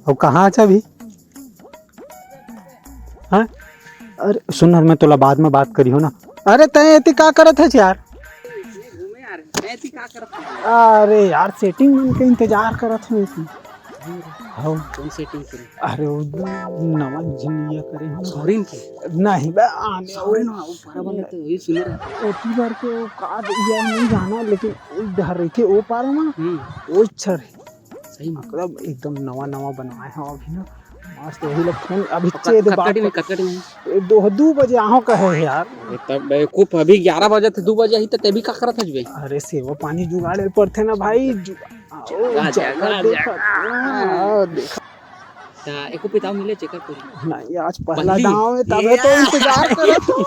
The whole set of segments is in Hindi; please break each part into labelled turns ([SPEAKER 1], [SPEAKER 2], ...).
[SPEAKER 1] और कहाँ अच्छा अभी? हाँ अरे सुन ना, मैं तोला बाद में बात करी हो ना। अरे तय एती का करत है यार?
[SPEAKER 2] घूमे यार मैं ऐसी का करत हूँ।
[SPEAKER 1] अरे यार सेटिंग मन के इंतजार करत हूँ एती। हाँ
[SPEAKER 2] कौन सेटिंग करी?
[SPEAKER 1] अरे वो नवा इंजीनियर करे हो ना।
[SPEAKER 2] सॉरी इनके
[SPEAKER 1] नहीं बे आने
[SPEAKER 2] सॉरी ना वो पारा वाला तो वही सुने रहा।
[SPEAKER 1] ओटी बार के वो कार या नहीं जाना, लेकिन इधर रही थी वो पार में वो इच्छा रही।
[SPEAKER 2] सही में
[SPEAKER 1] मतलब एकदम नवा नवा बनवाए हैं अभी ना। मस्त वही लोग फोन अभी चे दे बात
[SPEAKER 2] कटकटी में
[SPEAKER 1] दो बजे आहो कहे यार।
[SPEAKER 2] तब बेवकूफ अभी 11 बजे थे 2 बजे ही तक तभी का करत हजबे।
[SPEAKER 1] अरे सेवा पानी जुगाड़े पड़ते ना भाई। जगह देखा
[SPEAKER 2] एको पिताव मिले चेकअप करी
[SPEAKER 1] नहीं आज पहला दाव है तबे तो इंतजार करत हूँ।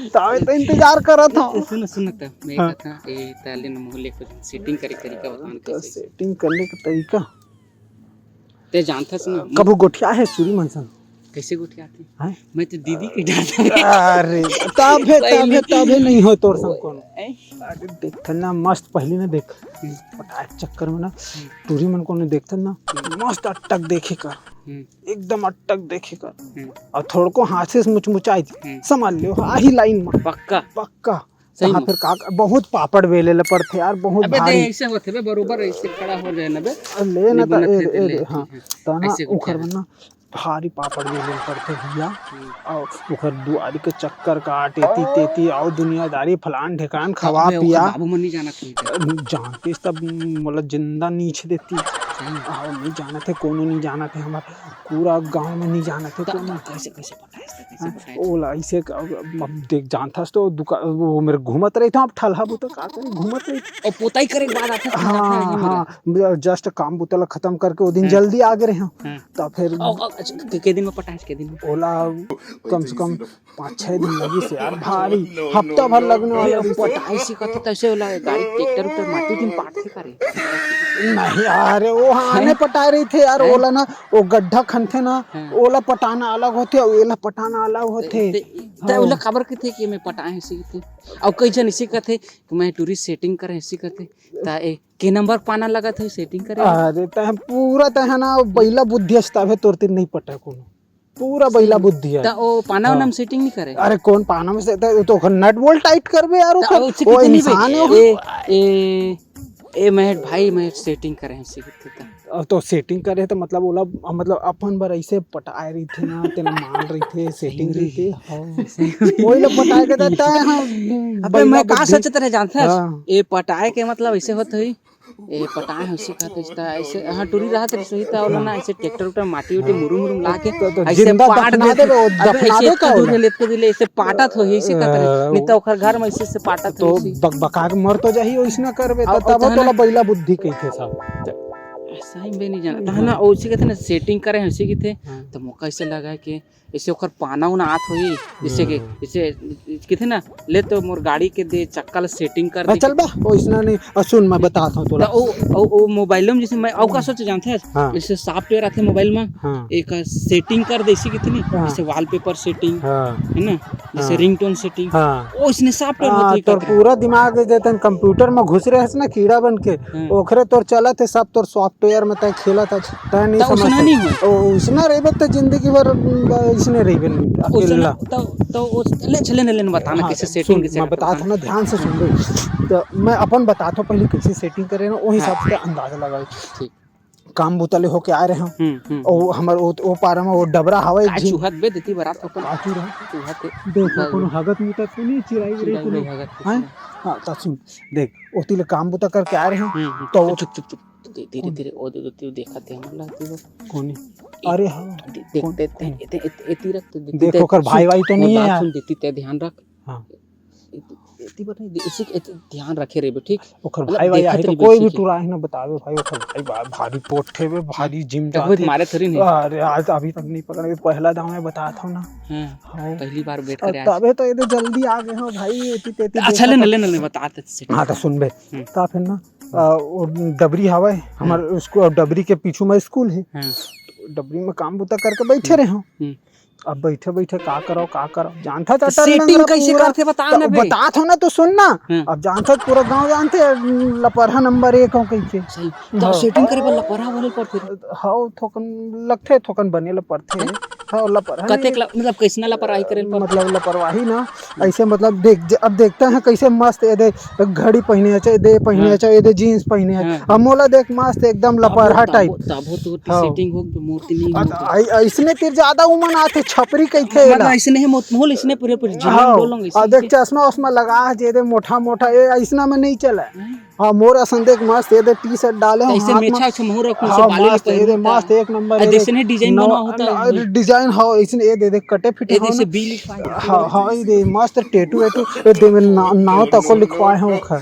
[SPEAKER 1] तबे तो इंतजार करत हूँ।
[SPEAKER 2] सुन सुन त मैं कहता ए ताले न मोहल्ले को सेटिंग करे तरीका बतान कैसे
[SPEAKER 1] सेटिंग करने का तरीका
[SPEAKER 2] ते जानता सुन
[SPEAKER 1] कबू गोठिया है चूरी मनसन
[SPEAKER 2] कैसे गोठियाते
[SPEAKER 1] हैं?
[SPEAKER 2] मैं तो दीदी के डरता।
[SPEAKER 1] अरे तबे नहीं हो तोर संग कोनो। अरे देखत ना मस्त पहली ना देख पटाख चक्कर में ना टूरी मन को ने देखत ना मस्त अटक देखे कर एकदम अटक देखे कर और थोड़ को हाथ से मुचमुचाई संभाल लियो आही लाइन में
[SPEAKER 2] पक्का
[SPEAKER 1] पक्का। सही फिर का बहुत पापड़ बेले ल पड़थे यार बहुत
[SPEAKER 2] अबे
[SPEAKER 1] भारी।
[SPEAKER 2] ऐसे होते बे बरोबर ऐसे खड़ा हो जाए ना बे
[SPEAKER 1] ले ना त हां तना उखर बना भारी पापड़ बेले पड़थे भैया। और उखर दुआरी के चक्कर काट एती तेती और दुनियादारी फलान ढेकान खवा पिया
[SPEAKER 2] बाबू मन नहीं जाना थी
[SPEAKER 1] जानते सब मतलब जिंदा नीचे देती। आओ नहीं जाना थे कोनो नहीं जाना थे हमारे पूरा गांव में नहीं जाना थे कोनो।
[SPEAKER 2] कैसे कैसे पटाए
[SPEAKER 1] ओला ऐसे देख जानता तो वो मेरे घूमत रही था अब ठलहा बुता का करे घूमत रही
[SPEAKER 2] और पोताई करे के बाद आता
[SPEAKER 1] हाँ हाँ जस्ट काम बुतला खत्म करके वो दिन जल्दी आ गए हैं तो फिर
[SPEAKER 2] के दिन में पटाए के दिन में
[SPEAKER 1] ओला कम से कम 5-6 दिन लगी से यार भारी हफ्ता भर लगने वाला
[SPEAKER 2] पटाई सीखते तैसे वाला गाड़ी ट्रैक्टर उटर माटी दिन पाट से करे
[SPEAKER 1] नहीं यार वो हाने पटा रही थे यार। ओला ना वो गड्ढा खनथे ना ओला पटाना अलग होते और एला पटाना अलग होते
[SPEAKER 2] ते ओला खबर के थे कि मैं पटाए ऐसे कहते और कई जन इसी कहते कि मैं टूरिस्ट सेटिंग करे ऐसे कहते ता ए के नंबर पाना लगा था सेटिंग करे।
[SPEAKER 1] अरे तह पूरा तह ना बैला बुद्धि तबे तोरते नहीं पटा कोनो पूरा बैला बुद्धि है।
[SPEAKER 2] ता ओ पाना नाम सेटिंग नहीं करे।
[SPEAKER 1] अरे कौन पाना में से तो नट बोल्ट टाइट करबे यार वो इंसान है
[SPEAKER 2] ए महट भाई मैं सेटिंग करे हैं सीखते
[SPEAKER 1] तो सेटिंग करे तो मतलब ओला मतलब अपन बार ऐसे पटाए रही थे ना तेना मान रही थे सेटिंग रही थे हां ओई लोग पटाए के देता है। हां
[SPEAKER 2] अबे मैं का सोचत रहे जानता है ए पटाए के मतलब ऐसे होत है ए पटाए है उसी कहते इस ऐसे हां टूरी रहत रही सही था ओला ना ऐसे ट्रैक्टर उटर माटी उटी मुरुम ला के ऐसे पाट दे दफना दे का दूर लेत के दिले ऐसे पाटत हो ऐसे कहते नहीं तो ओकर घर में ऐसे से पाटत
[SPEAKER 1] तो बकबका के मर तो जाही ओइसना करबे तब तो बैला बुद्धि कइथे सब
[SPEAKER 2] सही में नहीं जाना था ना उसी कहते ना सेटिंग करे हैं उसी की थे तो मौका ऐसे लगा कि इसे ओकर पाना उना आत होई जिससे कि इसे कहते ना ले तो मोर गाड़ी के दे चक्का सेटिंग कर दे
[SPEAKER 1] चल बा ओइसना नहीं सुन मैं बताता हूं तोला
[SPEAKER 2] ओ मोबाइल में जैसे मैं औ का सोच जानते हैं जैसे सॉफ्टवेयर आते मोबाइल में एक सेटिंग कर दे इसी कितनी जैसे वॉलपेपर सेटिंग है ना जैसे रिंगटोन सेटिंग ओ इसने सॉफ्टवेयर होती
[SPEAKER 1] तोर पूरा दिमाग देतन कंप्यूटर में घुस रहे ना कीड़ा बन के ओखरे तोर चलत है सब तोर सॉफ्टवेयर में तय खेलत है तय नहीं समझ ओ उसना रहबे त जिंदगी भर इसने रहबे अकेला
[SPEAKER 2] तो ले चले ने बताना कैसे सेटिंग कैसे
[SPEAKER 1] मैं बताता हूं ना ध्यान से सुन ले तो मैं अपन बताता हूं पहले कैसे सेटिंग करे ना वही हिसाब से अंदाजा लगाओ। ठीक काम बुतले होके आ रहे हैं और हमर ओ पारा में वो डबरा हवाई
[SPEAKER 2] चूहत बे देती बारात अपन
[SPEAKER 1] आचू रहा चूहत देखो कोनो हगत में तो नहीं चिराई रे कोनो हैं हां त सुन देख ओतिले काम बुता करके आ रहे हैं तो
[SPEAKER 2] चुप चुप चुप धीरे धीरे ओ दे देखा थे हमला तू
[SPEAKER 1] कोनी अरे हां
[SPEAKER 2] देखते एती रख
[SPEAKER 1] देखो कर भाई तो नहीं है यार
[SPEAKER 2] सुन देती ते ध्यान रख। हां एती बता इसी ध्यान रखे रे ठीक
[SPEAKER 1] ओकर भाई आई तो कोई भी टुरा है ना बतावे भाई ओकर भाई भारी पोठे में भारी जिम जाते
[SPEAKER 2] मारे थरी नहीं।
[SPEAKER 1] अरे आज अभी तक नहीं पकड़े पहला दाव में बताया था ना
[SPEAKER 2] हां पहली बार वेट करे आज
[SPEAKER 1] तबे तो ये जल्दी आ गए हो भाई एती तेती
[SPEAKER 2] अच्छा ले बताते
[SPEAKER 1] हां तो सुन बे ता फिर ना वो डबरी हवा है हमारे उसको डबरी के पीछू में स्कूल है डबरी में काम बुता करके बैठे रहे हो अब बैठे बैठे का करो जानता था
[SPEAKER 2] सेटिंग कैसे करते बता ना बे।
[SPEAKER 1] बता थो ना तो सुन ना।
[SPEAKER 2] हाँ।
[SPEAKER 1] अब जानता पूरा गांव जानते लपरहा नंबर 1 हो कैसे।
[SPEAKER 2] सही तो सेटिंग करे बर लपरहा बोले पड़थे।
[SPEAKER 1] हाउ थोकन लगथे थोकन बनेला पड़थे। हाउ लपरहा
[SPEAKER 2] कतेक मतलब कैसना लपरवाही करे पड़थे
[SPEAKER 1] मतलब लापरवाही ना ऐसे मतलब अब देखते हैं कैसे मस्त ये दे घड़ी पहने है दे पहने है ये दे जीन्स पहने है अब मोला देख मस्त एकदम लपरहा टाइप
[SPEAKER 2] तब तो सेटिंग हो मूर्ति नहीं हो
[SPEAKER 1] ऐसने फिर ज्यादा उमन आते छपरी कैथे
[SPEAKER 2] मतलब ऐसने है मोल ऐसने पूरे पूरे जिला बोलोंगे
[SPEAKER 1] आ देख चश्मा उस्मा लगा है जे दे मोटा मोटा ये ऐसना में नहीं चला। हाँ मोरा संदेक मस्त ये दे टी शर्ट डाले हैं
[SPEAKER 2] ऐसे मेछा अच्छा मोहर रखूं से
[SPEAKER 1] हाँ
[SPEAKER 2] बाली
[SPEAKER 1] मस्त ये दे मस्त एक नंबर ये
[SPEAKER 2] ऐसे डिजाइन बना होता
[SPEAKER 1] डिजाइन हाँ ऐसे ये दे कटे फिटे
[SPEAKER 2] ये जैसे बी लिखवाए
[SPEAKER 1] हाँ हाँ ये दे मस्त टैटू वेटू ये दे में नाव तक को लिखवाए हैं उखर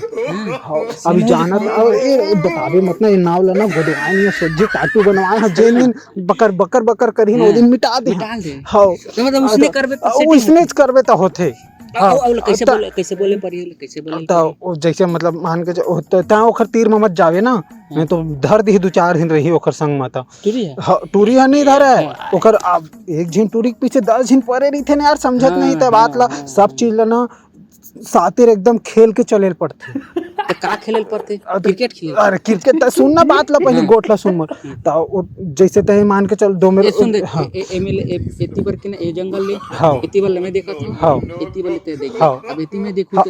[SPEAKER 1] अभी जाना ये बतावे मत ना ये नाव लेना गोदवाए नहीं सोझे टैटू बनवाए हैं जेन दिन बकर बकर करी ना दिन मिटा दे हाँ
[SPEAKER 2] मतलब उसने करबे
[SPEAKER 1] उसने करबे तो होते
[SPEAKER 2] कैसे बोले
[SPEAKER 1] तो जैसे मतलब मान के ता ओखर तीर में मत जावे ना नहीं तो धर दी 2-4 दिन रही ओखर संग माता टूरी है नहीं धर है ओखर एक झिन टूरी के पीछे 10 झिन परे रही थे ना यार समझत नहीं था बात ला सब चीज ला ना सातिर एकदम खेल के चले पड़ते
[SPEAKER 2] तो का खेले पड़ते क्रिकेट खेले
[SPEAKER 1] अरे क्रिकेट तो सुनना बात ला पहले गोठला सुन मत तो जैसे तय मान के चल दो मेरे
[SPEAKER 2] सुन एमएल एती पर के ए जंगल ले एती वाले में देखत
[SPEAKER 1] हां
[SPEAKER 2] एती वाले ते देख अब एती में देखू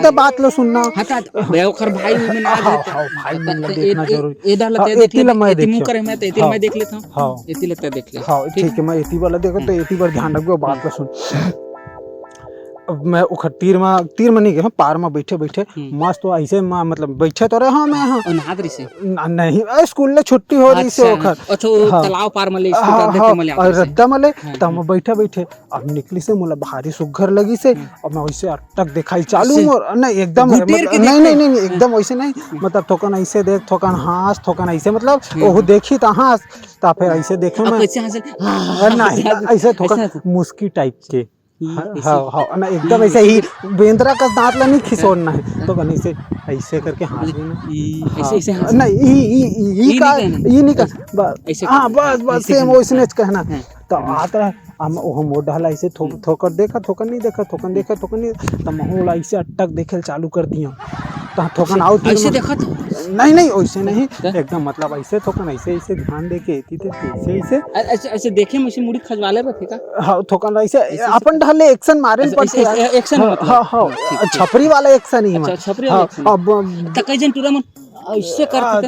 [SPEAKER 1] तो बात लो सुनना
[SPEAKER 2] हां बेओखर भाई में ना
[SPEAKER 1] भाई मन देखना जरूरी
[SPEAKER 2] ए डाल ते देख ले एती मुंह करे मैं तो एती में देख लेता हूं
[SPEAKER 1] हां
[SPEAKER 2] एती लेते देख ले
[SPEAKER 1] हां ठीक है मैं एती वाला देखो तो एती पर ध्यान रखो बात को सुन। अब मैं उखर तीर में नहीं गया पार में बैठे मस्त तो ऐसे मतलब बैठे तो रहे हाँ मैं हाँ
[SPEAKER 2] नहात रही से
[SPEAKER 1] नहीं स्कूल ले छुट्टी हो रही से ओखर
[SPEAKER 2] अच्छा तालाब पार में ले
[SPEAKER 1] और रद्दा मले तब मैं बैठे अब निकली से मोला भारी सुघर लगी से और मैं वैसे अटक दिखाई चालू नहीं एकदम नहीं एकदम वैसे नहीं मतलब थोकन ऐसे देख थोकन हाथ थोकन ऐसे मतलब वो देखी तो हाथ ता फिर ऐसे देखे मैं नहीं ऐसे थोकन मुस्की टाइप के हाँ ना एकदम ऐसे ही बेंद्रा का दांत ला नहीं खिसोड़ना है तो बने ऐसे करके हाथ
[SPEAKER 2] ऐसे
[SPEAKER 1] नहीं ये नहीं कर हाँ बस सेम वैसने कहना तो आता है वो मोड़ डाला ऐसे थोकर देखा थोकर नहीं देखा थोकर देखा थोकर नहीं तो माहौल ऐसे अटक देखे चालू कर दिया तो थोकन आउट
[SPEAKER 2] ऐसे देखा तो
[SPEAKER 1] नहीं वैसे नहीं एकदम मतलब ऐसे थोकन ऐसे ध्यान दे के ऐसे
[SPEAKER 2] ऐसे देखे मुझे मुड़ी खजवाले रखे का
[SPEAKER 1] हाँ थोकन ऐसे अपन ढले एक्शन मारे पड़ते
[SPEAKER 2] एक्शन
[SPEAKER 1] हाँ छपरी वाला एक्शन ही
[SPEAKER 2] अच्छा छपरी वाला एक्शन अब तक जन टूरा मन ऐसे करते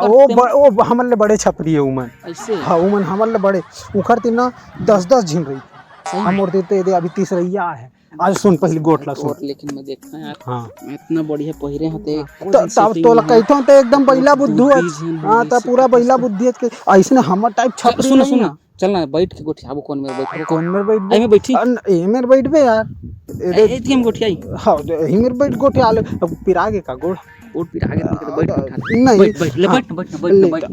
[SPEAKER 1] वो हमले बड़े छपरी है उमन ऐसे हाँ उमन हमले बड़े उखरती ना 10 झिन रही हम और देते अभी 30 रैया है आज सुन पहले गोठला सुन
[SPEAKER 2] लेकिन मैं देखा यार
[SPEAKER 1] हाँ
[SPEAKER 2] इतना बढ़िया पहिरे हते
[SPEAKER 1] तब तो कहतो तो एकदम पहिला बुद्धू हां त पूरा पहिला बुद्धि के ऐसने हमर टाइप छपरी
[SPEAKER 2] सुन चलना बैठ के गोठियाबो कौन में
[SPEAKER 1] आई में बैठी ए में बैठबे यार
[SPEAKER 2] ए थी हम गोठियाई
[SPEAKER 1] हां ए में बैठ गोठिया ले पिरागे का गोड़
[SPEAKER 2] ओट पिरागे बैठ
[SPEAKER 1] नहीं
[SPEAKER 2] बैठ